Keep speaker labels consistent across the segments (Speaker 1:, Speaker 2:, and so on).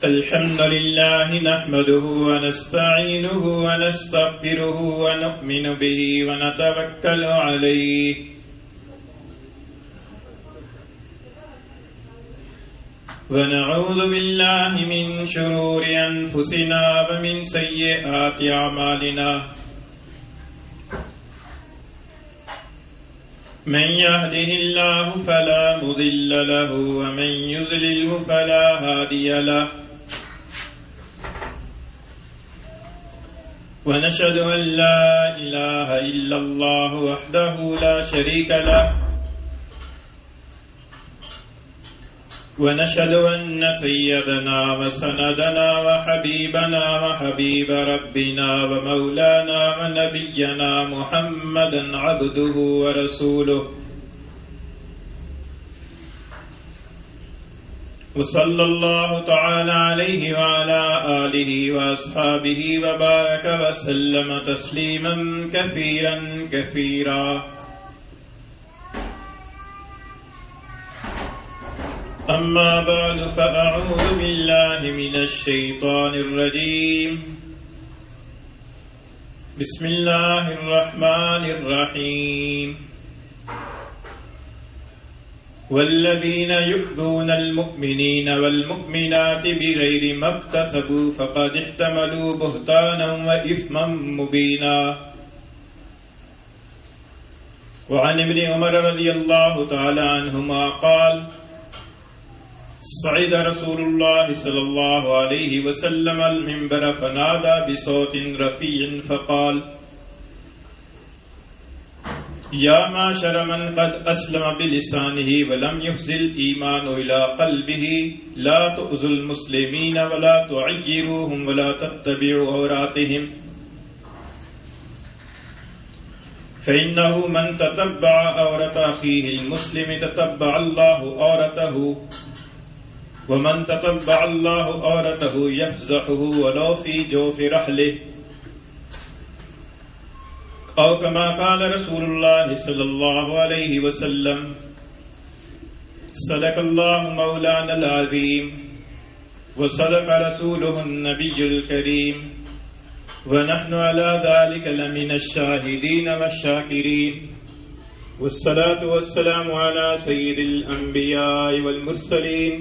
Speaker 1: الحمد لله نحمده ونستعينه ونستغفره ونؤمن به ونتوكل عليه ونعوذ بالله من شرور أنفسنا ومن سيئات أعمالنا من يهده الله فلا مضل له ومن يضلله فلا هادي له ونشهد أن لا إله إلا الله وحده لا شريك له ونشهد أن سيدنا وسندنا وحبيبنا وحبيب ربنا ومولانا ونبينا محمدا عبده ورسوله وصلى الله تعالى عليه وعلى آله وأصحابه وبارك وسلم تسليما كثيرا كثيرا. أما بعد فأعوذ بالله من الشيطان الرجيم. بسم الله الرحمن الرحيم. والذين يؤذون المؤمنين والمؤمنات بغير ما اكتسبوا فقد احتملوا بهتانا وإثما مبينا. وعن ابن عمر رضي الله تعالى عنهما قال: صعد رسول الله صلى الله عليه وسلم المنبر فنادى بصوت رفيع فقال: يا معشر من قد أسلم بلسانه ولم يفزل الإيمان إلى قلبه لا تؤذوا المسلمين ولا تعيروهم ولا تتبعوا عوراتهم فإنه من تتبع عورة أخيه المسلم تتبع الله عورته ومن تتبع الله عورته يفزحه ولو في جوف رحله أو كما قال رسول الله صلى الله عليه وسلم. صدق الله مولانا العظيم وصدق رسوله النبي الكريم ونحن على ذلك لمن الشاهدين والشاكرين والصلاة والسلام على سيد الأنبياء والمرسلين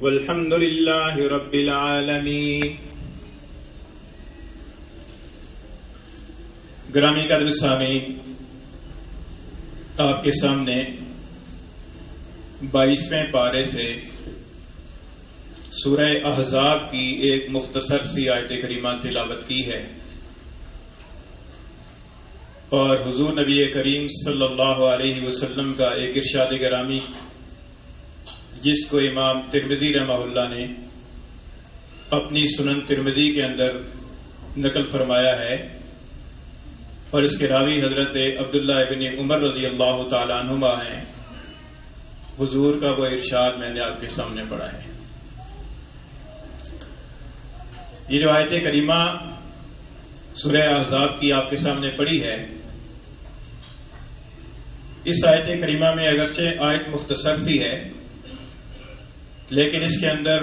Speaker 1: والحمد لله رب العالمين. گرامی قدر سامعین، آپ کے سامنے 22ویں پارے سے سورہ احزاب کی ایک مختصر سی آیت کریمہ تلاوت کی ہے، اور حضور نبی کریم صلی اللہ علیہ وسلم کا ایک ارشاد گرامی جس کو امام ترمذی رحمہ اللہ نے اپنی سنن ترمذی کے اندر نقل فرمایا ہے، اور اس کے راوی حضرت عبداللہ ابن عمر رضی اللہ تعالی عنہما ہیں. حضور کا وہ ارشاد میں نے آپ کے سامنے پڑھا ہے. یہ جو آیت کریمہ سورہ احزاب کی آپ کے سامنے پڑھی ہے، اس آیت کریمہ میں اگرچہ آیت مختصر سی ہے، لیکن اس کے اندر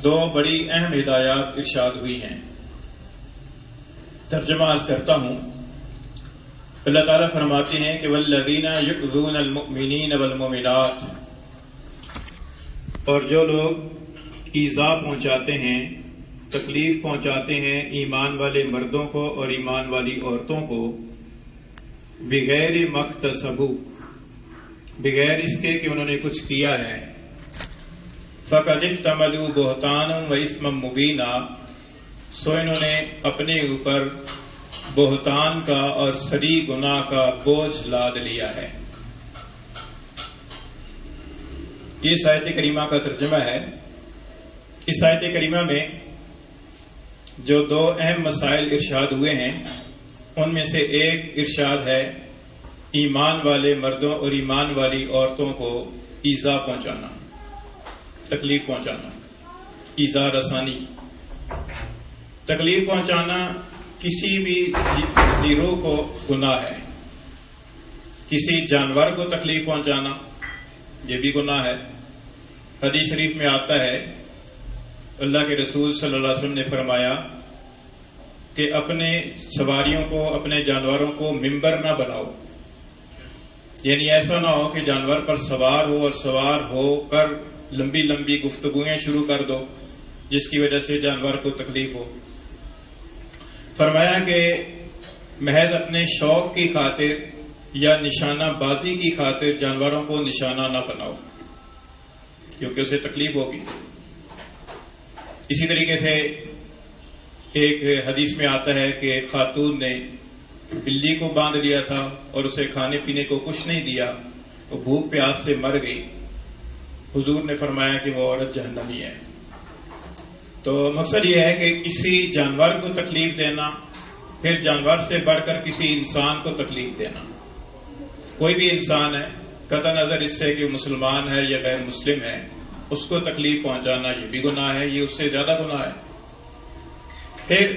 Speaker 1: دو بڑی اہم ہدایات ارشاد ہوئی ہیں. ترجمہ عرض کرتا ہوں. اللہ تعالیٰ فرماتے ہیں کہ والذین یؤذون المؤمنین والمؤمنات، اور جو لوگ ایذا پہنچاتے ہیں، تکلیف پہنچاتے ہیں ایمان والے مردوں کو اور ایمان والی عورتوں کو، بغیر مکتسبوا، بغیر اس کے کہ انہوں نے کچھ کیا ہے، فقد احتملوا بہتانا و اثما مبینا، سو انہوں نے اپنے اوپر بہتان کا اور سری گناہ کا بوجھ لاد لیا ہے. یہ آیت کریمہ کا ترجمہ ہے. اس آیت کریمہ میں جو دو اہم مسائل ارشاد ہوئے ہیں، ان میں سے ایک ارشاد ہے ایمان والے مردوں اور ایمان والی عورتوں کو ایذا پہنچانا، تکلیف پہنچانا، ایذا رسانی. تکلیف پہنچانا کسی بھی زیرو کو گناہ ہے، کسی جانور کو تکلیف پہنچانا یہ بھی گناہ ہے۔ حدیث شریف میں آتا ہے اللہ کے رسول صلی اللہ علیہ وسلم نے فرمایا کہ اپنے سواریوں کو، اپنے جانوروں کو ممبر نہ بناؤ، یعنی ایسا نہ ہو کہ جانور پر سوار ہو اور سوار ہو کر لمبی لمبی گفتگویں شروع کر دو جس کی وجہ سے جانور کو تکلیف ہو۔ فرمایا کہ محض اپنے شوق کی خاطر یا نشانہ بازی کی خاطر جانوروں کو نشانہ نہ بناؤ کیونکہ اسے تکلیف ہوگی۔ اسی طریقے سے ایک حدیث میں آتا ہے کہ خاتون نے بلی کو باندھ لیا تھا اور اسے کھانے پینے کو کچھ نہیں دیا، وہ بھوک پیاس سے مر گئی۔ حضور نے فرمایا کہ وہ عورت جہنمی ہے۔ تو مقصد یہ ہے کہ کسی جانور کو تکلیف دینا، پھر جانور سے بڑھ کر کسی انسان کو تکلیف دینا، کوئی بھی انسان ہے قطع نظر اس سے کہ مسلمان ہے یا غیر مسلم ہے، اس کو تکلیف پہنچانا یہ بھی گناہ ہے، یہ اس سے زیادہ گناہ ہے۔ پھر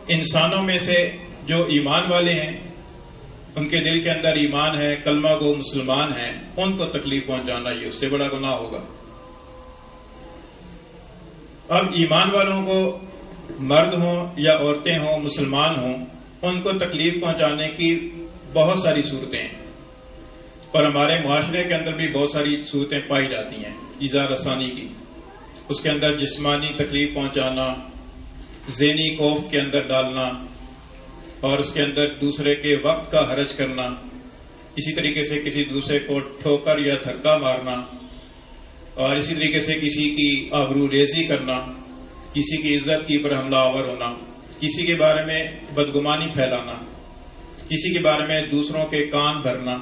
Speaker 1: انسانوں میں سے جو ایمان والے ہیں، ان کے دل کے اندر ایمان ہے، کلمہ گو مسلمان ہیں، ان کو تکلیف پہنچانا یہ اس سے بڑا گناہ ہوگا۔ اب ایمان والوں کو، مرد ہوں یا عورتیں ہوں، مسلمان ہوں، ان کو تکلیف پہنچانے کی بہت ساری صورتیں ہیں، اور ہمارے معاشرے کے اندر بھی بہت ساری صورتیں پائی جاتی ہیں ایذا رسانی کی۔ اس کے اندر جسمانی تکلیف پہنچانا، ذہنی کوفت کے اندر ڈالنا، اور اس کے اندر دوسرے کے وقت کا حرج کرنا، اسی طریقے سے کسی دوسرے کو ٹھوکر یا دھکا مارنا، اور اسی طریقے سے کسی کی آبرو ریزی کرنا، کسی کی عزت کی پر حملہ آور ہونا، کسی کے بارے میں بدگمانی پھیلانا، کسی کے بارے میں دوسروں کے کان بھرنا،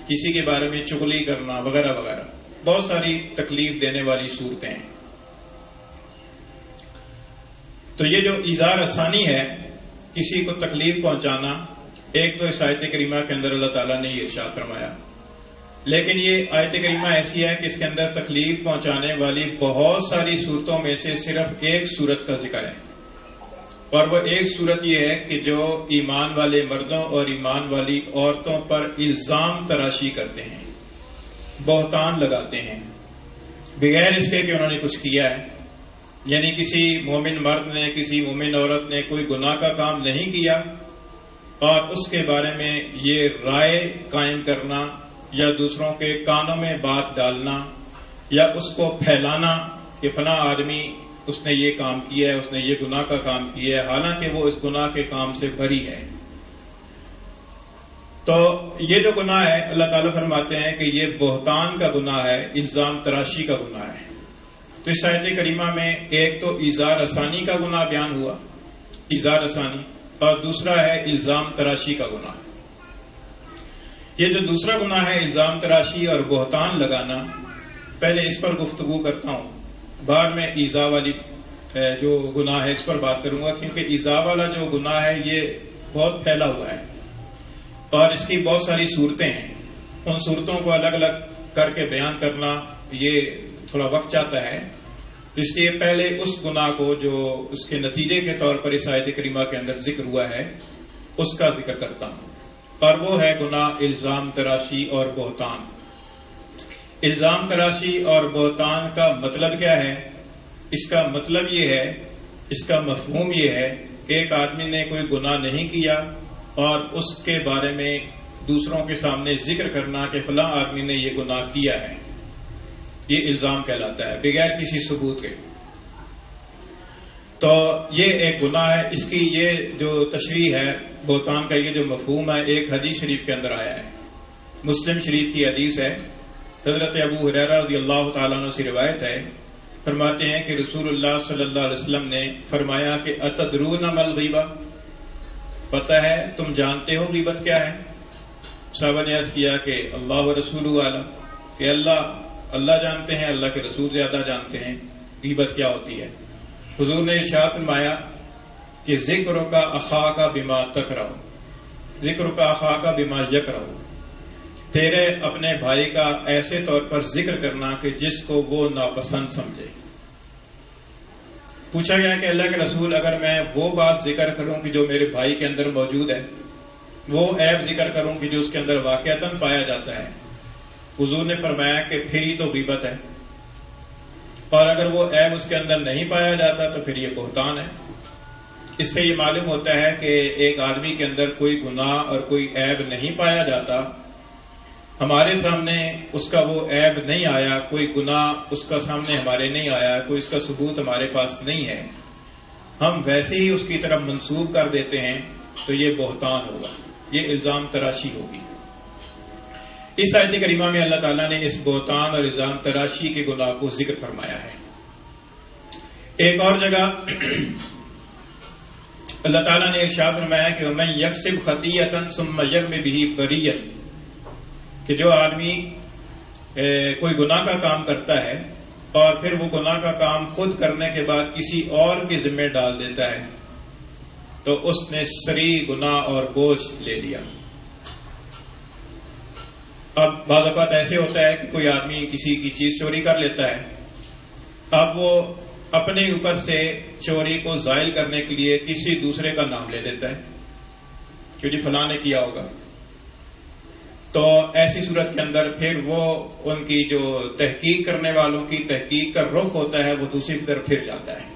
Speaker 1: کسی کے بارے میں چغلی کرنا، وغیرہ وغیرہ، بہت ساری تکلیف دینے والی صورتیں ہیں۔ تو یہ جو ایذا رسانی ہے، کسی کو تکلیف پہنچانا، ایک تو اس آیت کریمہ کے اندر اللہ تعالیٰ نے یہ ارشاد فرمایا، لیکن یہ آیت کریمہ ایسی ہے کہ اس کے اندر تکلیف پہنچانے والی بہت ساری صورتوں میں سے صرف ایک صورت کا ذکر ہے، اور وہ ایک صورت یہ ہے کہ جو ایمان والے مردوں اور ایمان والی عورتوں پر الزام تراشی کرتے ہیں، بہتان لگاتے ہیں بغیر اس کے کہ انہوں نے کچھ کیا ہے۔ یعنی کسی مومن مرد نے، کسی مومن عورت نے کوئی گناہ کا کام نہیں کیا اور اس کے بارے میں یہ رائے قائم کرنا یا دوسروں کے کانوں میں بات ڈالنا یا اس کو پھیلانا کہ فلاں آدمی اس نے یہ کام کیا ہے، اس نے یہ گناہ کا کام کیا ہے، حالانکہ وہ اس گناہ کے کام سے بری ہے۔ تو یہ جو گناہ ہے، اللہ تعالیٰ فرماتے ہیں کہ یہ بہتان کا گناہ ہے، الزام تراشی کا گناہ ہے۔ تو اس آیت کریمہ میں ایک تو ایذا رسانی کا گناہ بیان ہوا، ایذا رسانی، اور دوسرا ہے الزام تراشی کا گناہ۔ یہ جو دوسرا گناہ ہے الزام تراشی اور بہتان لگانا، پہلے اس پر گفتگو کرتا ہوں، بعد میں ایذا والی جو گناہ ہے اس پر بات کروں گا، کیونکہ ایذا والا جو گناہ ہے یہ بہت پھیلا ہوا ہے اور اس کی بہت ساری صورتیں ہیں۔ ان صورتوں کو الگ الگ کر کے بیان کرنا یہ تھوڑا وقت چاہتا ہے، اس لیے پہلے اس گناہ کو جو اس کے نتیجے کے طور پر اس آیت کریمہ کے اندر ذکر ہوا ہے اس کا ذکر کرتا ہوں، اور وہ ہے گناہ الزام تراشی اور بہتان۔ الزام تراشی اور بہتان کا مطلب کیا ہے؟ اس کا مطلب یہ ہے، اس کا مفہوم یہ ہے کہ ایک آدمی نے کوئی گناہ نہیں کیا اور اس کے بارے میں دوسروں کے سامنے ذکر کرنا کہ فلاں آدمی نے یہ گناہ کیا ہے، یہ الزام کہلاتا ہے بغیر کسی ثبوت کے۔ تو یہ ایک گناہ ہے، اس کی یہ جو تشریح ہے بہتان کا، یہ جو مفہوم ہے ایک حدیث شریف کے اندر آیا ہے، مسلم شریف کی حدیث ہے، حضرت ابو ہریرہ رضی اللہ تعالیٰ عنہ سے روایت ہے، فرماتے ہیں کہ رسول اللہ صلی اللہ علیہ وسلم نے فرمایا کہ اتدرون ما الغیبہ، پتہ ہے تم جانتے ہو غیبت کیا ہے؟ صحابہ نے عرض کیا کہ اللہ و رسولہ اعلم، کہ اللہ جانتے ہیں، اللہ کے رسول زیادہ جانتے ہیں غیبت کیا ہوتی ہے۔ حضور نے ارشاد فرمایا کہ ذکر کا اخاک بما تکرہ، ذکر کا اخاک بما یکرہ، تیرے اپنے بھائی کا ایسے طور پر ذکر کرنا کہ جس کو وہ ناپسند سمجھے۔ پوچھا گیا کہ اللہ کے رسول اگر میں وہ بات ذکر کروں کہ جو میرے بھائی کے اندر موجود ہے، وہ عیب ذکر کروں کہ جو اس کے اندر واقعتاً پایا جاتا ہے، حضور نے فرمایا کہ پھر ہی تو غیبت ہے، اور اگر وہ عیب اس کے اندر نہیں پایا جاتا تو پھر یہ بہتان ہے۔ اس سے یہ معلوم ہوتا ہے کہ ایک آدمی کے اندر کوئی گناہ اور کوئی عیب نہیں پایا جاتا، ہمارے سامنے اس کا وہ عیب نہیں آیا، کوئی گناہ اس کا سامنے ہمارے نہیں آیا، کوئی اس کا ثبوت ہمارے پاس نہیں ہے، ہم ویسے ہی اس کی طرف منسوب کر دیتے ہیں، تو یہ بہتان ہوگا، یہ الزام تراشی ہوگی۔ اس آیت کریمہ میں اللہ تعالیٰ نے اس بہتان اور الزام تراشی کے گناہ کو ذکر فرمایا ہے۔ ایک اور جگہ اللہ تعالیٰ نے ارشاد فرمایا کہ وَمَن يَكْسِبْ خَطِيئَةً ثُمَّ يَرْمِ بِهِ بَرِيًّا، کہ جو آدمی کوئی گناہ کا کام کرتا ہے اور پھر وہ گناہ کا کام خود کرنے کے بعد کسی اور کے ذمہ ڈال دیتا ہے، تو اس نے صریح گناہ اور بوجھ لے لیا۔ اب بعض اوقات ایسے ہوتا ہے کہ کوئی آدمی کسی کی چیز چوری کر لیتا ہے، اب وہ اپنے اوپر سے چوری کو زائل کرنے کے لیے کسی دوسرے کا نام لے دیتا ہے کہ جی فلاں نے کیا ہوگا، تو ایسی صورت کے اندر پھر وہ ان کی جو تحقیق کرنے والوں کی تحقیق کا رخ ہوتا ہے وہ دوسری طرف پھر جاتا ہے،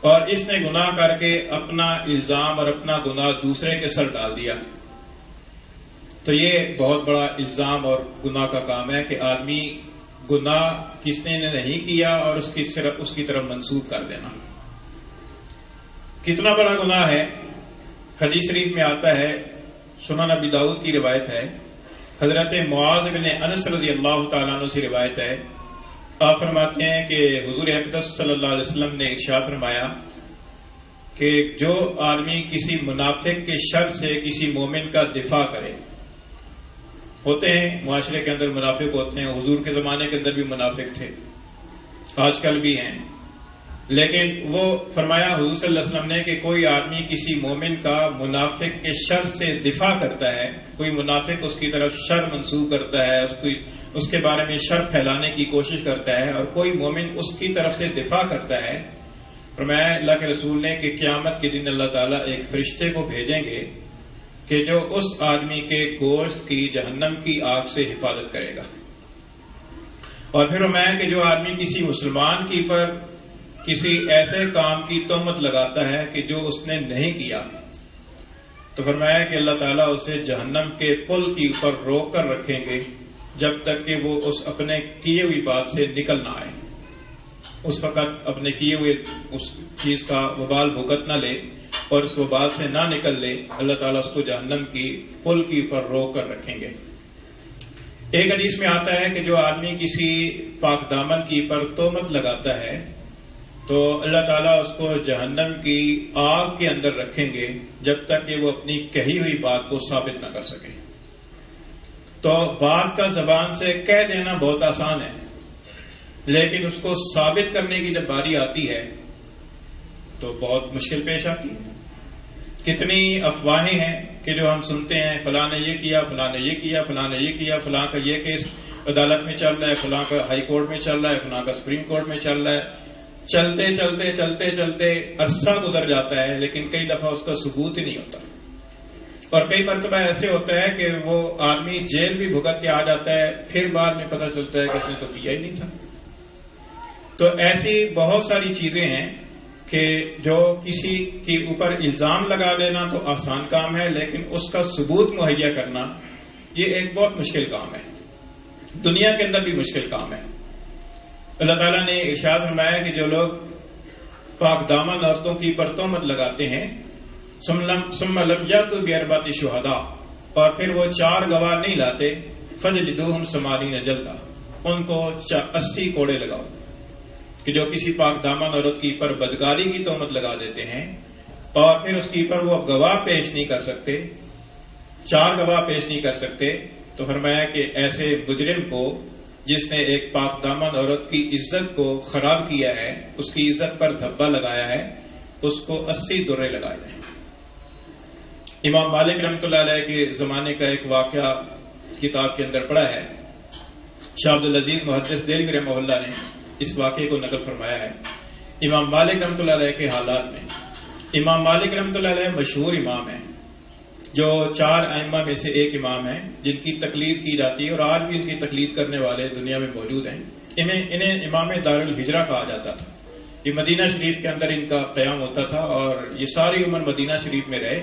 Speaker 1: اور اس نے گناہ کر کے اپنا الزام اور اپنا گناہ دوسرے کے سر ڈال دیا۔ تو یہ بہت بڑا الزام اور گناہ کا کام ہے کہ آدمی گناہ کس نے نہیں کیا اور اس کی طرف منسوب کر دینا۔ کتنا بڑا گناہ ہے؟ حدیث شریف میں آتا ہے، سنن ابی داؤد کی روایت ہے، حضرت معاذ بن انس رضی اللہ تعالیٰ عنہ سے روایت ہے، آپ فرماتے ہیں کہ حضور اقدس صلی اللہ علیہ وسلم نے ارشاد فرمایا کہ جو آدمی کسی منافق کے شر سے کسی مومن کا دفاع کرے، ہوتے ہیں معاشرے کے اندر منافق ہوتے ہیں، حضور کے زمانے کے اندر بھی منافق تھے، آج کل بھی ہیں، لیکن وہ فرمایا حضور صلی اللہ علیہ وسلم نے کہ کوئی آدمی کسی مومن کا منافق کے شر سے دفاع کرتا ہے، کوئی منافق اس کی طرف شر منسوب کرتا ہے، اس کے بارے میں شر پھیلانے کی کوشش کرتا ہے، اور کوئی مومن اس کی طرف سے دفاع کرتا ہے، فرمایا اللہ کے رسول نے کہ قیامت کے دن اللہ تعالیٰ ایک فرشتے کو بھیجیں گے کہ جو اس آدمی کے گوشت کی جہنم کی آگ سے حفاظت کرے گا۔ اور پھر فرمایا کہ جو آدمی کسی مسلمان کی پر کسی ایسے کام کی تہمت لگاتا ہے کہ جو اس نے نہیں کیا، تو فرمایا کہ اللہ تعالیٰ اسے جہنم کے پل کے اوپر روک کر رکھیں گے جب تک کہ وہ اس اپنے کیے ہوئی بات سے نکل نہ آئے، اس وقت اپنے کیے ہوئے اس چیز کا وبال بھگت نہ لے اور اس وبال سے نہ نکل لے، اللہ تعالیٰ اس کو جہنم کی پل کے اوپر روک کر رکھیں گے۔ ایک حدیث میں آتا ہے کہ جو آدمی کسی پاک دامن کی پر تہمت لگاتا ہے تو اللہ تعالیٰ اس کو جہنم کی آگ کے اندر رکھیں گے جب تک کہ وہ اپنی کہی ہوئی بات کو ثابت نہ کر سکے۔ تو بات کا زبان سے کہہ دینا بہت آسان ہے، لیکن اس کو ثابت کرنے کی جب باری آتی ہے تو بہت مشکل پیش آتی ہے۔ کتنی افواہیں ہیں کہ جو ہم سنتے ہیں، فلاں نے یہ کیا، فلاں نے یہ کیا، فلاں نے یہ کیا، فلاں کا یہ کیس عدالت میں چل رہا ہے، فلاں کا ہائی کورٹ میں چل رہا ہے، فلاں کا سپریم کورٹ میں چل رہا ہے، چلتے چلتے چلتے چلتے عرصہ گزر جاتا ہے، لیکن کئی دفعہ اس کا ثبوت ہی نہیں ہوتا، اور کئی مرتبہ ایسے ہوتا ہے کہ وہ آدمی جیل بھی بھگت کے آ جاتا ہے، پھر بعد میں پتہ چلتا ہے کہ اس نے تو کیا ہی نہیں تھا۔ تو ایسی بہت ساری چیزیں ہیں کہ جو کسی کے اوپر الزام لگا دینا تو آسان کام ہے، لیکن اس کا ثبوت مہیا کرنا یہ ایک بہت مشکل کام ہے، دنیا کے اندر بھی مشکل کام ہے۔ اللہ تعالیٰ نے ارشاد فرمایا کہ جو لوگ پاک دامن عورتوں کی پر تہمت لگاتے ہیں، ثم لم یأتوا بأربعة شہداء، اور پھر وہ 4 گواہ نہیں لاتے، فجلدوہم 80 جلدہ، ان کو 80 کوڑے لگاؤ۔ کہ جو کسی پاک دامن عورت کی پر بدکاری کی تہمت لگا دیتے ہیں اور پھر اس کی پر وہ گواہ پیش نہیں کر سکتے، 4 گواہ پیش نہیں کر سکتے، تو فرمایا کہ ایسے مجرم کو جس نے ایک پاک دامن عورت کی عزت کو خراب کیا ہے، اس کی عزت پر دھبا لگایا ہے، اس کو 80 درے لگائے جائیں۔ امام مالک رحمۃ اللہ علیہ کے زمانے کا ایک واقعہ کتاب کے اندر پڑھا ہے، شاہ عبد العزیز محدث دہلوی رحمہ اللہ نے اس واقعے کو نقل فرمایا ہے۔ امام مالک رحمۃ اللہ علیہ کے حالات میں، امام مالک رحمۃ اللہ علیہ مشہور امام ہیں، جو 4 ائمہ میں سے ایک امام ہیں جن کی تقلید کی جاتی ہے اور آج بھی ان کی تقلید کرنے والے دنیا میں موجود ہیں. انہیں امام دار الہجرہ کہا جاتا تھا. یہ مدینہ شریف کے اندر ان کا قیام ہوتا تھا اور یہ ساری عمر مدینہ شریف میں رہے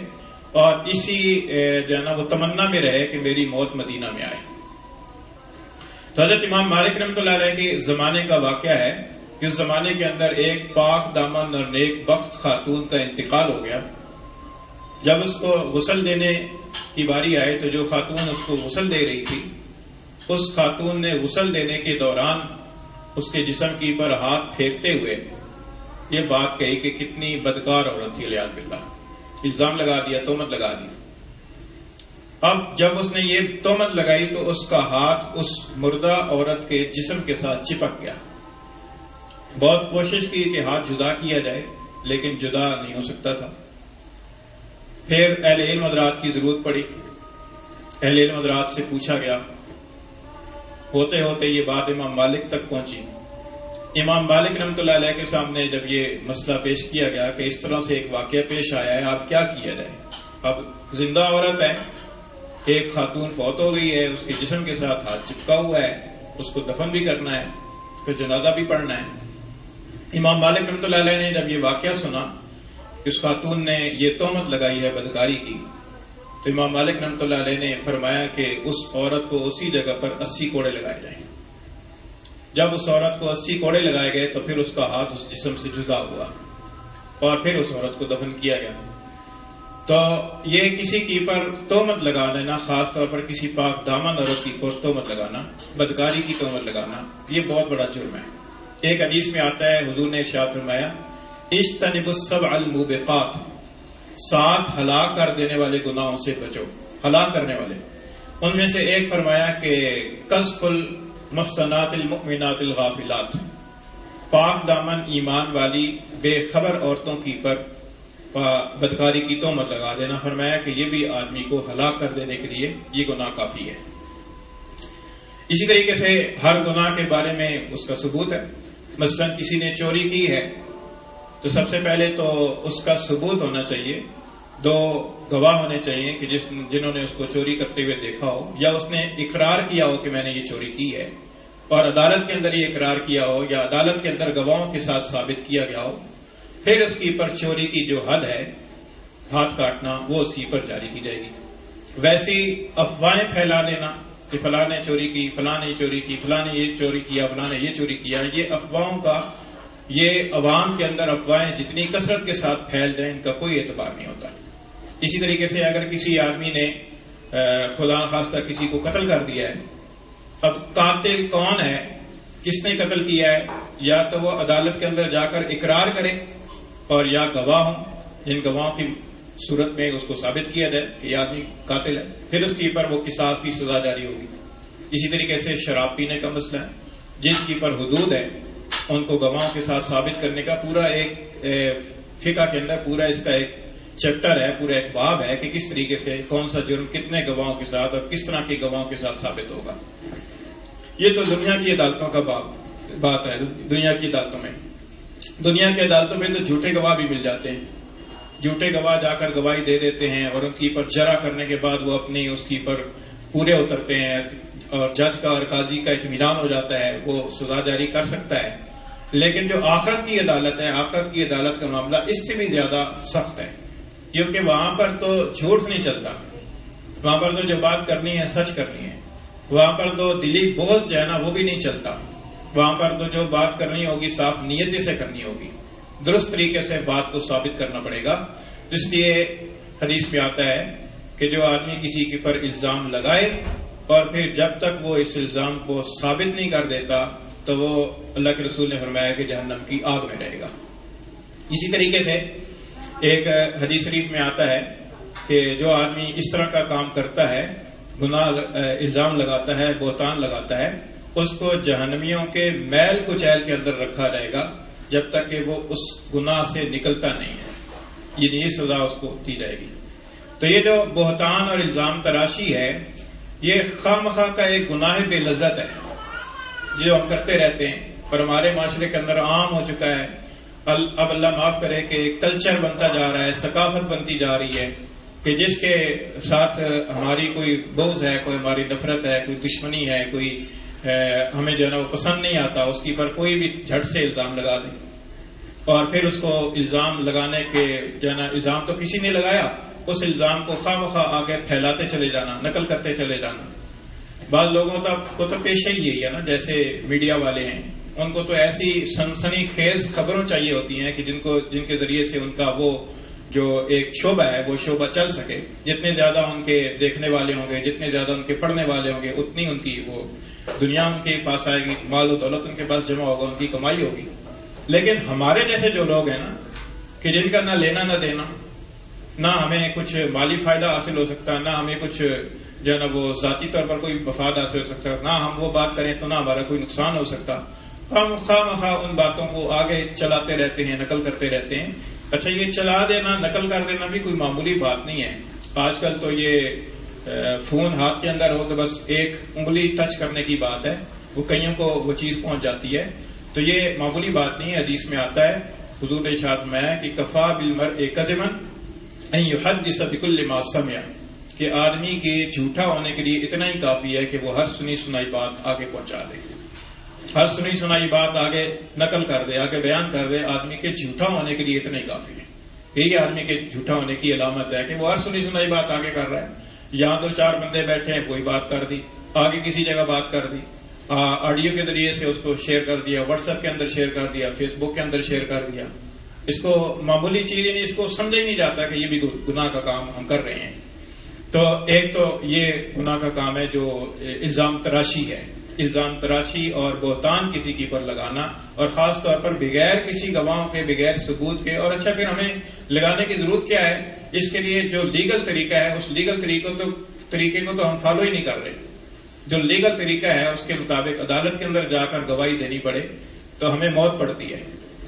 Speaker 1: اور اسی جو ہے نا وہ تمنا میں رہے کہ میری موت مدینہ میں آئے. تو حضرت امام مالک رحمۃ اللہ علیہ کے زمانے کا واقعہ ہے کہ اس زمانے کے اندر ایک پاک دامن اور نیک بخت خاتون کا انتقال ہو گیا. جب اس کو غسل دینے کی باری آئے تو جو خاتون اس کو غسل دے رہی تھی اس خاتون نے غسل دینے کے دوران اس کے جسم کی پر ہاتھ پھیرتے ہوئے یہ بات کہی کہ کتنی بدکار عورت تھی علیہ باللہ. الزام لگا دیا, تہمت لگا دی. اب جب اس نے یہ تہمت لگائی تو اس کا ہاتھ اس مردہ عورت کے جسم کے ساتھ چپک گیا. بہت کوشش کی کہ ہاتھ جدا کیا جائے لیکن جدا نہیں ہو سکتا تھا. پھر اہل علم حضرات کی ضرورت پڑی. اہل علم حضرات سے پوچھا گیا. ہوتے ہوتے یہ بات امام مالک تک پہنچی. امام مالک رحمۃ اللہ علیہ کے سامنے جب یہ مسئلہ پیش کیا گیا کہ اس طرح سے ایک واقعہ پیش آیا ہے, آپ کیا کیا جائے؟ اب زندہ عورت ہے, ایک خاتون فوت ہو گئی ہے, اس کے جسم کے ساتھ ہاتھ چپکا ہوا ہے, اس کو دفن بھی کرنا ہے, پھر جنازہ بھی پڑھنا ہے. امام مالک رحمۃ اللہ علیہ نے جب یہ واقعہ سنا اس خاتون نے یہ تہمت لگائی ہے بدکاری کی, تو امام مالک رحمۃ اللہ علیہ نے فرمایا کہ اس عورت کو اسی جگہ پر 80 کوڑے لگائے جائیں. جب اس عورت کو 80 کوڑے لگائے گئے تو پھر اس کا ہاتھ اس جسم سے جدا ہوا اور پھر اس عورت کو دفن کیا گیا. تو یہ کسی کی پر تہمت لگا لینا, خاص طور پر کسی پاک دامن عورت کی پر تہمت لگانا, بدکاری کی تہمت لگانا, یہ بہت بڑا جرم ہے. ایک حدیث میں آتا ہے حضور نے ارشاد فرمایا اجتنبوا السبع الموبقات, 7 ہلاک کر دینے والے گناہوں سے بچو. ہلاک کرنے والے ان میں سے ایک فرمایا کہ قذف المحصنات المؤمنات الغافلات, پاک دامن ایمان والی بے خبر عورتوں کی پر بدکاری کی تہمت لگا دینا. فرمایا کہ یہ بھی آدمی کو ہلاک کر دینے کے لیے یہ گناہ کافی ہے. اسی طریقے سے ہر گناہ کے بارے میں اس کا ثبوت ہے. مثلا کسی نے چوری کی ہے تو سب سے پہلے تو اس کا ثبوت ہونا چاہیے, 2 گواہ ہونے چاہیے کہ جنہوں نے اس کو چوری کرتے ہوئے دیکھا ہو یا اس نے اقرار کیا ہو کہ میں نے یہ چوری کی ہے اور عدالت کے اندر یہ اقرار کیا ہو یا عدالت کے اندر گواہوں کے ساتھ ثابت کیا گیا ہو. پھر اس کی پر چوری کی جو حد ہے ہاتھ کاٹنا وہ اس کی پر جاری کی جائے گی. ویسی افواہیں پھیلا دینا کہ فلاں نے چوری کی, فلاں نے چوری کی, فلاں نے یہ چوری کیا, فلاں نے یہ چوری کیا, یہ افواہوں کا, یہ عوام کے اندر افواہیں جتنی کثرت کے ساتھ پھیل جائیں ان کا کوئی اعتبار نہیں ہوتا. اسی طریقے سے اگر کسی آدمی نے خدا خواستہ کسی کو قتل کر دیا ہے, اب قاتل کون ہے, کس نے قتل کیا ہے, یا تو وہ عدالت کے اندر جا کر اقرار کرے اور یا گواہ ہوں, جن گواہوں کی صورت میں اس کو ثابت کیا جائے کہ یہ آدمی قاتل ہے, پھر اس کے اوپر وہ قصاص کی سزا جاری ہوگی. اسی طریقے سے شراب پینے کا مسئلہ ہے, جن کی پر حدود ہے ان کو گواہوں کے ساتھ ثابت کرنے کا پورا ایک فقہ کے اندر پورا اس کا ایک چیپٹر ہے, پورا ایک باب ہے کہ کس طریقے سے کون سا جرم کتنے گواہوں کے ساتھ اور کس طرح کے گواہوں کے ساتھ ثابت ہوگا. یہ تو دنیا کی عدالتوں کا بات ہے. دنیا کی عدالتوں میں, دنیا کی عدالتوں میں تو جھوٹے گواہ بھی مل جاتے ہیں. جھوٹے گواہ جا کر گواہی دے دیتے ہیں اور ان کی پر جرا کرنے کے بعد وہ اپنی اس کی پر پورے اترتے ہیں اور جج کا اور قاضی کا اطمینان ہو جاتا ہے, وہ سزا جاری کر سکتا ہے. لیکن جو آخرت کی عدالت ہے, آخرت کی عدالت کا معاملہ اس سے بھی زیادہ سخت ہے, کیونکہ وہاں پر تو جھوٹ نہیں چلتا, وہاں پر تو جو بات کرنی ہے سچ کرنی ہے, وہاں پر تو دلی بوجھ جو ہے نا وہ بھی نہیں چلتا, وہاں پر تو جو بات کرنی ہوگی صاف نیتی سے کرنی ہوگی, درست طریقے سے بات کو ثابت کرنا پڑے گا. اس لیے حدیث میں آتا ہے کہ جو آدمی کسی کے پر الزام لگائے اور پھر جب تک وہ اس الزام کو ثابت نہیں کر دیتا تو وہ اللہ کے رسول نے فرمایا کہ جہنم کی آگ میں رہے گا. اسی طریقے سے ایک حدیث شریف میں آتا ہے کہ جو آدمی اس طرح کا کام کرتا ہے, گناہ الزام لگاتا ہے, بہتان لگاتا ہے, اس کو جہنمیوں کے میل کچیل کے اندر رکھا جائے گا جب تک کہ وہ اس گناہ سے نکلتا نہیں ہے. یہ سزا اس کو دی جائے گی. تو یہ جو بہتان اور الزام تراشی ہے یہ خواہ مخواہ کا ایک گناہ بے لذت ہے جو ہم کرتے رہتے ہیں اور ہمارے معاشرے کے اندر عام ہو چکا ہے. اب اللہ معاف کرے کہ کلچر بنتا جا رہا ہے, ثقافت بنتی جا رہی ہے کہ جس کے ساتھ ہماری کوئی بغض ہے، کوئی ہماری نفرت ہے، کوئی دشمنی ہے، کوئی ہمیں جو ہے نا وہ پسند نہیں آتا، اس کی پر کوئی بھی جھٹ سے الزام لگا دیں اور پھر اس کو الزام لگانے کے جو ہے نا الزام تو کسی نے لگایا، اس الزام کو خواہ مخواہ آگے پھیلاتے چلے جانا، نقل کرتے چلے جانا. بعض لوگوں کو تو پیشہ ہی یہی ہے نا، جیسے میڈیا والے ہیں، ان کو تو ایسی سنسنی خیز خبروں چاہیے ہوتی ہیں کہ جن کے ذریعے سے ان کا وہ جو ایک شعبہ ہے وہ شعبہ چل سکے. جتنے زیادہ ان کے دیکھنے والے ہوں گے، جتنے زیادہ ان کے پڑھنے والے ہوں گے، اتنی ان کی وہ دنیا ان کے پاس آئے گی، مال و دولت ان کے پاس جمع ہوگا، ان کی کمائی ہوگی. لیکن ہمارے جیسے جو لوگ ہیں نا کہ جن کا نہ لینا نہ دینا، نہ ہمیں کچھ مالی فائدہ حاصل ہو سکتا، نہ ہمیں کچھ جو ہے نا وہ ذاتی طور پر کوئی مفاد حاصل ہو سکتا، نہ ہم وہ بات کریں تو نہ ہمارا کوئی نقصان ہو سکتا، ہم خواہ مخواہ ان باتوں کو آگے چلاتے رہتے ہیں، نقل کرتے رہتے ہیں. اچھا، یہ چلا دینا، نقل کر دینا بھی کوئی معمولی بات نہیں ہے. آج کل تو یہ فون ہاتھ کے اندر ہو تو بس ایک انگلی ٹچ کرنے کی بات ہے، وہ کئیوں کو وہ چیز پہنچ جاتی ہے. تو یہ معمولی بات نہیں ہے. حدیث میں آتا ہے، حضور نے ارشاد فرمایا کہ کفا بالمرء کذبا ان یحدث بکل ما سمع، کہ آدمی کے جھوٹا ہونے کے لیے اتنا ہی کافی ہے کہ وہ ہر سنی سنائی بات آگے پہنچا دے، ہر سنی سنائی بات آگے نقل کر دے، آگے بیان کر دے. آدمی کے جھوٹا ہونے کے لیے اتنا ہی کافی ہے. یہی آدمی کے جھوٹا ہونے کی علامت ہے کہ وہ ہر سنی سنائی بات آگے کر رہا ہے. یہاں 2-4 بندے بیٹھے ہیں، کوئی بات کر دی، آگے کسی جگہ بات کر دی، آڈیو کے ذریعے سے اس کو شیئر کر دیا، واٹس ایپ کے اندر شیئر کر دیا، فیس بک کے اندر شیئر کر دیا. اس کو معمولی چیز ہی نہیں، اس کو سمجھا ہی نہیں جاتا کہ یہ بھی گناہ کا کام ہم کر رہے ہیں. تو ایک تو یہ گناہ کا کام ہے جو الزام تراشی ہے، الزام تراشی اور بہتان کسی کی پر لگانا، اور خاص طور پر بغیر کسی گواہوں کے، بغیر ثبوت کے. اور اچھا، پھر ہمیں لگانے کی ضرورت کیا ہے؟ اس کے لیے جو لیگل طریقہ ہے، اس لیگل طریقے کو تو ہم فالو ہی نہیں کر رہے. جو لیگل طریقہ ہے اس کے مطابق عدالت کے اندر جا کر گواہی دینی پڑے تو ہمیں موت پڑتی ہے.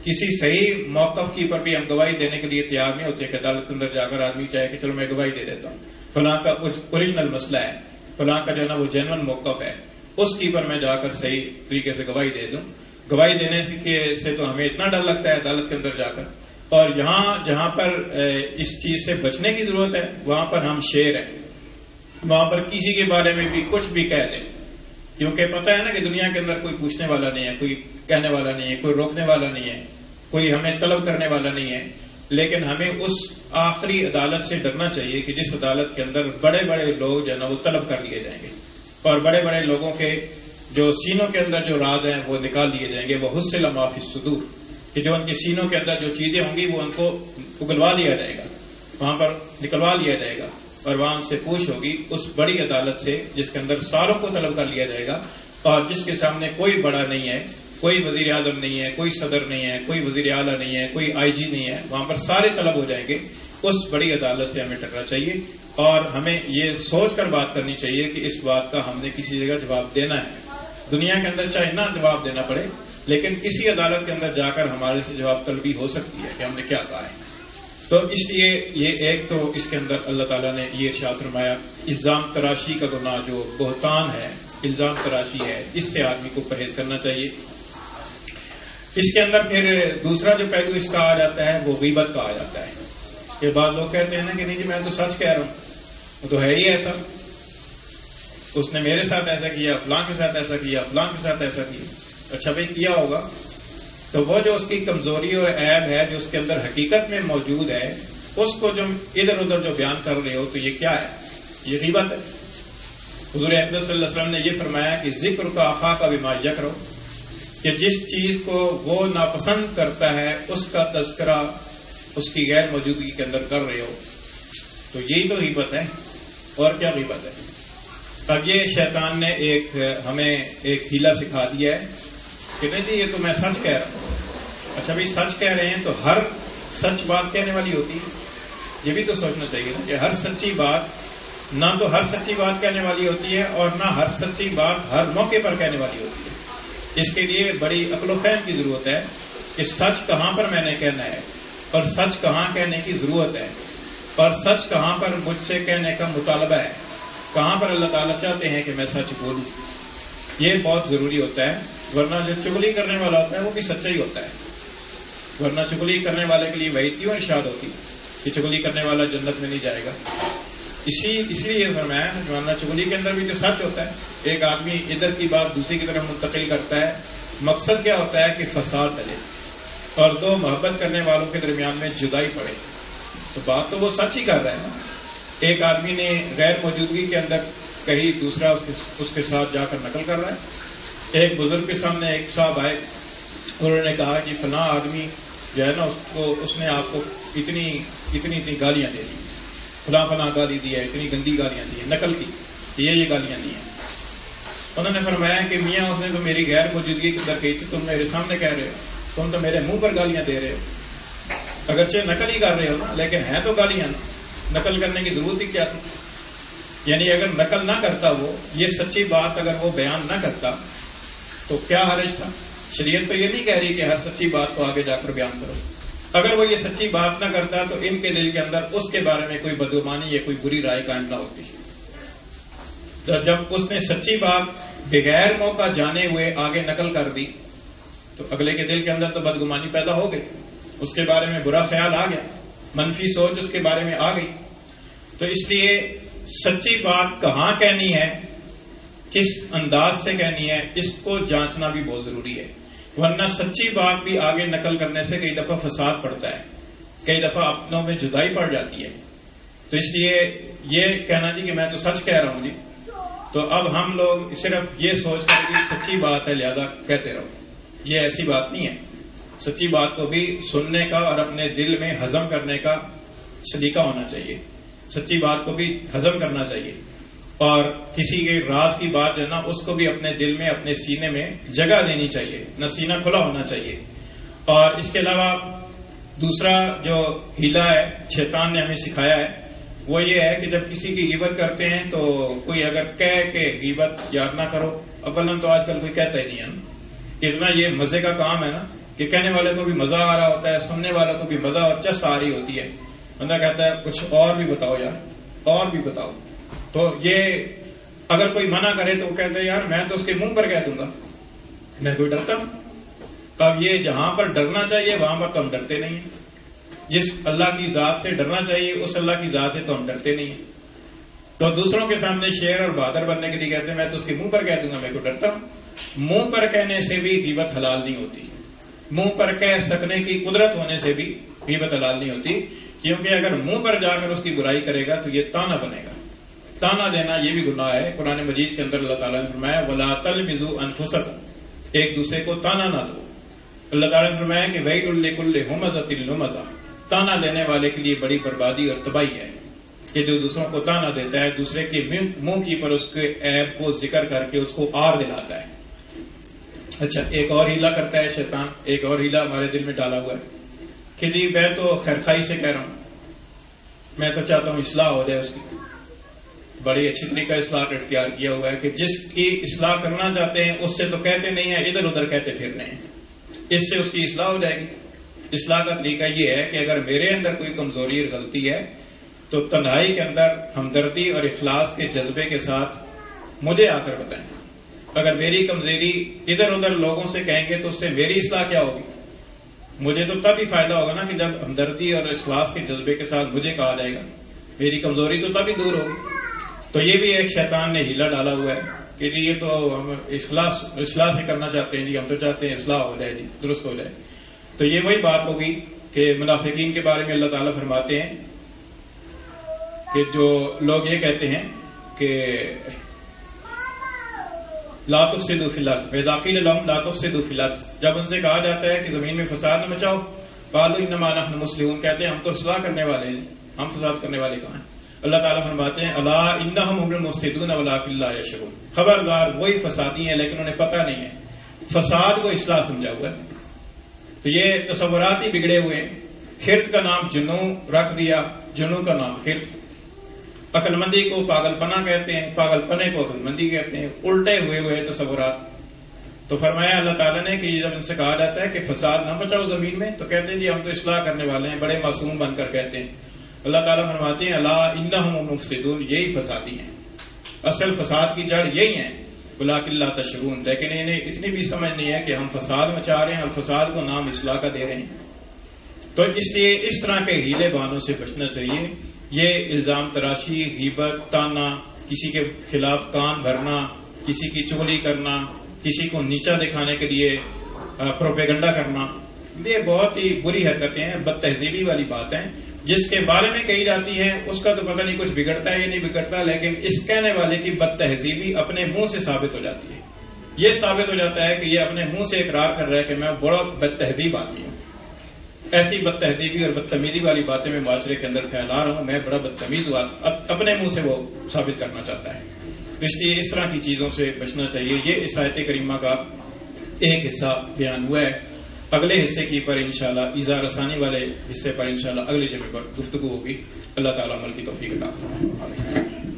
Speaker 1: کسی صحیح موقف کی پر بھی ہم گواہی دینے کے لیے تیار نہیں ہوتے کہ عدالت کے اندر جا کر آدمی چاہے کہ چلو میں گواہی دے دیتا ہوں، فلاں کا اوریجنل مسئلہ ہے، فلاں کا جو ہے نا وہ جینون موقف ہے، اس کی پر میں جا کر صحیح طریقے سے گواہی دے دوں. گواہی دینے سے تو ہمیں اتنا ڈر لگتا ہے عدالت کے اندر جا کر. اور یہاں جہاں پر اس چیز سے بچنے کی ضرورت ہے، وہاں پر ہم شیر ہیں، وہاں پر کسی کے بارے میں بھی کچھ بھی کہہ دیں، کیونکہ پتہ ہے نا کہ دنیا کے اندر کوئی پوچھنے والا نہیں ہے، کوئی کہنے والا نہیں ہے، کوئی روکنے والا نہیں ہے، کوئی ہمیں طلب کرنے والا نہیں ہے. لیکن ہمیں اس آخری عدالت سے ڈرنا چاہیے کہ جس عدالت کے اندر بڑے بڑے لوگ جو ہے نا وہ طلب کر لیے جائیں گے، اور بڑے بڑے لوگوں کے جو سینوں کے اندر جو راز ہیں وہ نکال لیے جائیں گے. وہ حصل ما فی الصدور، کہ جو ان کے سینوں کے اندر جو چیزیں ہوں گی وہ ان کو اگلوا لیا جائے گا، وہاں پر نکلوا لیا جائے گا، اور وہاں سے پوچھ ہوگی اس بڑی عدالت سے جس کے اندر ساروں کو طلب کر لیا جائے گا، اور جس کے سامنے کوئی بڑا نہیں ہے، کوئی وزیر اعظم نہیں ہے، کوئی صدر نہیں ہے، کوئی وزیر اعلیٰ نہیں ہے، کوئی آئی جی نہیں ہے. وہاں پر سارے طلب ہو جائیں گے. اس بڑی عدالت سے ہمیں ڈرنا چاہیے، اور ہمیں یہ سوچ کر بات کرنی چاہیے کہ اس بات کا ہم نے کسی جگہ جواب دینا ہے. دنیا کے اندر چاہے نہ جواب دینا پڑے، لیکن کسی عدالت کے اندر جا کر ہمارے سے جواب طلبی ہو سکتی ہے کہ ہم نے کیا کہا ہے. تو اس لیے یہ ایک تو اس کے اندر اللہ تعالیٰ نے یہ ارشاد فرمایا، الزام تراشی کا گناہ جو بہتان ہے، الزام تراشی ہے، اس سے آدمی کو پرہیز کرنا چاہیے. اس کے اندر پھر دوسرا جو پہلو اس کا آ جاتا ہے وہ غیبت کا آ جاتا ہے. کہ بعض لوگ کہتے ہیں نا کہ نہیں جی میں تو سچ کہہ رہا ہوں، وہ تو ہے ہی ایسا، اس نے میرے ساتھ ایسا کیا، فلاں کے ساتھ ایسا کیا، فلاں کے ساتھ ایسا کیا. اچھا بھائی کیا ہوگا، تو وہ جو اس کی کمزوری اور عیب ہے جو اس کے اندر حقیقت میں موجود ہے، اس کو جو ادھر ادھر جو بیان کر رہے ہو تو یہ کیا ہے؟ یہ غیبت ہے. حضور اقدس صلی اللہ علیہ وسلم نے یہ فرمایا کہ ذکر کا آخا کا بما یکرہ، کہ جس چیز کو وہ ناپسند کرتا ہے اس کا تذکرہ اس کی غیر موجودگی کے اندر کر رہے ہو، تو یہی تو غیبت ہے. اور کیا غیبت ہے؟ اب یہ شیطان نے ہمیں ایک ہیلا سکھا دیا ہے کہ نہیں جی یہ تو میں سچ کہہ رہا ہوں. اچھا بھائی سچ کہہ رہے ہیں تو ہر سچ بات کہنے والی ہوتی ہے؟ یہ بھی تو سوچنا چاہیے نا کہ ہر سچی بات نہ تو ہر سچی بات کہنے والی ہوتی ہے، اور نہ ہر سچی بات ہر موقع پر کہنے والی ہوتی ہے. اس کے لیے بڑی عقل و فہم کی ضرورت ہے کہ سچ کہاں پر میں نے کہنا ہے، اور سچ کہاں کہنے کی ضرورت ہے، اور سچ کہاں پر مجھ سے کہنے کا مطالبہ ہے، کہاں پر اللہ تعالیٰ چاہتے ہیں کہ میں سچ بولوں. یہ بہت ضروری ہوتا ہے، ورنہ جو چغلی کرنے والا ہوتا ہے وہ بھی سچا ہی ہوتا ہے. ورنہ چغلی کرنے والے کے لیے وعید کیوں ارشاد ہوتی کہ چغلی کرنے والا جنت میں نہیں جائے گا. اس لیے فرمایا ورنہ چغلی کے اندر بھی تو سچ ہوتا ہے. ایک آدمی ادھر کی بات دوسری کی طرف منتقل کرتا ہے. مقصد کیا ہوتا ہے کہ فساد ڈلے اور دو محبت کرنے والوں کے درمیان میں جدائی پڑے. تو بات تو وہ سچ ہی کر رہا ہے نا. ایک آدمی نے غیر موجودگی کے اندر کہیں دوسرا اس کے ساتھ جا کر نقل کر رہا ہے. ایک بزرگ کے سامنے ایک صاحب آئے, انہوں نے کہا کہ فلاں آدمی جو ہے نا اس نے آپ کو اتنی گالیاں دے دی, فلاں گالی دی ہے, اتنی گندی گالیاں دی ہیں, نقل کی یہ گالیاں دی ہیں. انہوں نے فرمایا کہ میاں اس نے تو میری غیر موجودگی کے اندر کہی تھی, تم میرے سامنے کہہ رہے ہو, تم تو میرے منہ پر گالیاں دے رہے ہو. اگرچہ نقل ہی کر رہے ہو نا, لیکن ہیں تو گالیاں نا. نقل کرنے کی ضرورت ہی کیا تھی؟ یعنی اگر نقل نہ کرتا وہ یہ سچی بات اگر وہ بیان نہ کرتا تو کیا حرج تھا؟ شریعت تو یہ نہیں کہہ رہی کہ ہر سچی بات کو آگے جا کر بیان کرو. اگر وہ یہ سچی بات نہ کرتا تو ان کے دل کے اندر اس کے بارے میں کوئی بدگمانی یا کوئی بری رائے قائم نہ ہوتی. جب اس نے سچی بات بغیر موقع جانے ہوئے آگے نقل کر دی تو اگلے کے دل کے اندر تو بدگمانی پیدا ہو گئی, اس کے بارے میں برا خیال آ گیا, منفی سوچ اس کے بارے میں آ گئی. تو اس لیے سچی بات کہاں کہنی ہے, کس انداز سے کہنی ہے, اس کو جانچنا بھی بہت ضروری ہے. ورنہ سچی بات بھی آگے نقل کرنے سے کئی دفعہ فساد پڑتا ہے, کئی دفعہ اپنوں میں جدائی پڑ جاتی ہے. تو اس لیے یہ کہنا جی کہ میں تو سچ کہہ رہا ہوں جی, تو اب ہم لوگ صرف یہ سوچ کر کہ سچی بات ہے لہذا کہتے رہو, یہ ایسی بات نہیں ہے. سچی بات کو بھی سننے کا اور اپنے دل میں ہضم کرنے کا سلیقہ ہونا چاہیے. سچی بات کو بھی ہضم کرنا چاہیے اور کسی کے راز کی بات جو ہے نا اس کو بھی اپنے دل میں اپنے سینے میں جگہ دینی چاہیے, نہ سینہ کھلا ہونا چاہیے. اور اس کے علاوہ دوسرا جو ہیلا ہے شیطان نے ہمیں سکھایا ہے وہ یہ ہے کہ جب کسی کی غیبت کرتے ہیں تو کوئی اگر کہہ کہ غیبت یاد نہ کرو, اولن تو آج کل کوئی کہتا ہی نہیں ہے. اتنا یہ مزے کا کام ہے نا کہ کہنے والے کو بھی مزہ آ رہا ہوتا ہے, سننے والوں کو بھی مزہ اور چس آ رہی ہوتی ہے. بندہ کہتا ہے کچھ اور بھی بتاؤ یار, اور بھی بتاؤ. تو یہ اگر کوئی منع کرے تو وہ کہتے ہیں یار میں تو اس کے منہ پر کہہ دوں گا, میں کوئی ڈرتا ہوں. اب یہ جہاں پر ڈرنا چاہیے وہاں پر تو ہم ڈرتے نہیں ہیں. جس اللہ کی ذات سے ڈرنا چاہیے اس اللہ کی ذات سے تو ہم ڈرتے نہیں ہیں. تو دوسروں کے سامنے شیر اور بہادر بننے کے لیے کہتے ہیں میں تو اس کے منہ پر کہہ دوں گا, میں کو ڈرتا ہوں. منہ پر کہنے سے بھی غیبت حلال نہیں ہوتی, منہ پر کہہ سکنے کی قدرت ہونے سے بھی غیبت حلال نہیں ہوتی. کیونکہ اگر منہ پر جا کر اس کی برائی کرے گا تو یہ تانا بنے گا. تانا دینا یہ بھی گناہ ہے. قرآن مجید کے اندر اللہ تعالیٰ نے فرمایا وَلَا تَلْمِزُوا أَنفُسَكُمْ, ایک دوسرے کو تانا نہ دو. اللہ تعالیٰ نے فرمایا کہ وَيْلٌ لِكُلِّ هُمَزَةٍ لُمَزَةٍ, تانا دینے والے کے لیے بڑی بربادی اور تباہی ہے کہ جو دوسروں کو تانا دیتا ہے, دوسرے کے منہ کی پر اس کے عیب کو ذکر کر کے اس کو آر دلاتا ہے. اچھا ایک اور ہیلا کرتا ہے شیطان, ایک اور ہیلا ہمارے دل میں ڈالا ہوا ہے کہ جی میں تو خیرخائی سے کہہ رہا ہوں, میں تو چاہتا ہوں اصلاح ہو جائے اس کی. بڑی اچھی طریقہ اصلاح کا اختیار کیا ہوا ہے کہ جس کی اصلاح کرنا چاہتے ہیں اس سے تو کہتے نہیں ہیں, ادھر ادھر کہتے پھرنے ہیں, اس سے اس کی اصلاح ہو جائے گی. اصلاح کا طریقہ یہ ہے کہ اگر میرے اندر کوئی کمزوری اور غلطی ہے تو تنہائی کے اندر ہمدردی اور اخلاص کے جذبے کے ساتھ مجھے آ کر بتائیں. اگر میری کمزوری ادھر ادھر لوگوں سے کہیں گے تو اس سے میری اصلاح کیا ہوگی؟ مجھے تو تب ہی فائدہ ہوگا نا کہ جب ہمدردی اور اخلاص کے جذبے کے ساتھ مجھے کہا جائے گا, میری کمزوری تو تب ہی دور ہوگی. تو یہ بھی ایک شیطان نے ہیلا ڈالا ہوا ہے کہ جی یہ تو ہم اصلاح سے کرنا چاہتے ہیں, جی ہم تو چاہتے ہیں اصلاح ہو جائے, جی درست ہو جائے. تو یہ وہی بات ہوگی کہ منافقین کے بارے میں اللہ تعالیٰ فرماتے ہیں کہ جو لوگ یہ کہتے ہیں کہ لا تفسدوا فی الارض واذا قیل لهم لا تفسدوا فی الارض, جب ان سے کہا جاتا ہے کہ زمین میں فساد نہ مچاؤ, قالوا انما نحن مصلحون, کہتے ہیں ہم تو اصلاح کرنے والے ہیں, ہم فساد کرنے والے کہاں ہیں. اللہ تعالیٰ فرماتے ہیں الا انہم هم المفسدون ولکن لا یشعرون, خبردار وہی فسادی ہیں لیکن انہیں پتہ نہیں ہے. فساد کو اصلاح سمجھا ہوا ہے. تو یہ تصورات ہی بگڑے ہوئے ہیں. خرد کا نام جنو رکھ دیا, جنو کا نام خرد. عقل مندی کو پاگل پنا کہتے ہیں, پاگل پنے کو عقل مندی کہتے ہیں. الٹے ہوئے تصورات. تو فرمایا اللہ تعالیٰ نے کہ جب ان سے کہا جاتا ہے کہ فساد نہ بچاؤ زمین میں تو کہتے ہیں جی ہم تو اصلاح کرنے والے ہیں, بڑے معصوم بن کر کہتے ہیں. اللہ تعالیٰ فرماتے ہیں الا انہم مفسدون, یہی فسادی ہیں. اصل فساد کی جڑ یہی ہیں, ولکن لا تشعرون, لیکن انہیں اتنی بھی سمجھ نہیں ہے کہ ہم فساد مچا رہے ہیں اور فساد کو نام اصلاح کا دے رہے ہیں. تو اس لیے اس طرح کے ہیلے بہانوں سے بچنا چاہیے. یہ الزام تراشی، غیبت، تانا، کسی کے خلاف کان بھرنا، کسی کی چغلی کرنا، کسی کو نیچا دکھانے کے لیے پروپیگنڈا کرنا، یہ بہت ہی بری حرکتیں ہیں، بد تہذیبی والی بات ہیں. جس کے بارے میں کہی جاتی ہے اس کا تو پتہ نہیں کچھ بگڑتا ہے یا نہیں بگڑتا، لیکن اس کہنے والے کی بد تہذیبی اپنے منہ سے ثابت ہو جاتی ہے. یہ ثابت ہو جاتا ہے کہ یہ اپنے منہ سے اقرار کر رہا ہے کہ میں بڑا بد تہذیب آدمی ہوں. ایسی بد تہذیبی اور بدتمیزی والی باتیں میں معاشرے کے اندر پھیلا رہا ہوں، میں بڑا بدتمیز ہوا، اپنے منہ سے وہ ثابت کرنا چاہتا ہے. اس لیے اس طرح کی چیزوں سے بچنا چاہیے. یہ اس آیت کریمہ کا ایک حصہ بیان ہوا ہے. اگلے حصے کی پر انشاءاللہ ایذا رسانی والے حصے پر انشاءاللہ اگلے جمعے پر گفتگو ہوگی. اللہ تعالیٰ عمل کی توفیق عطا فرمائے.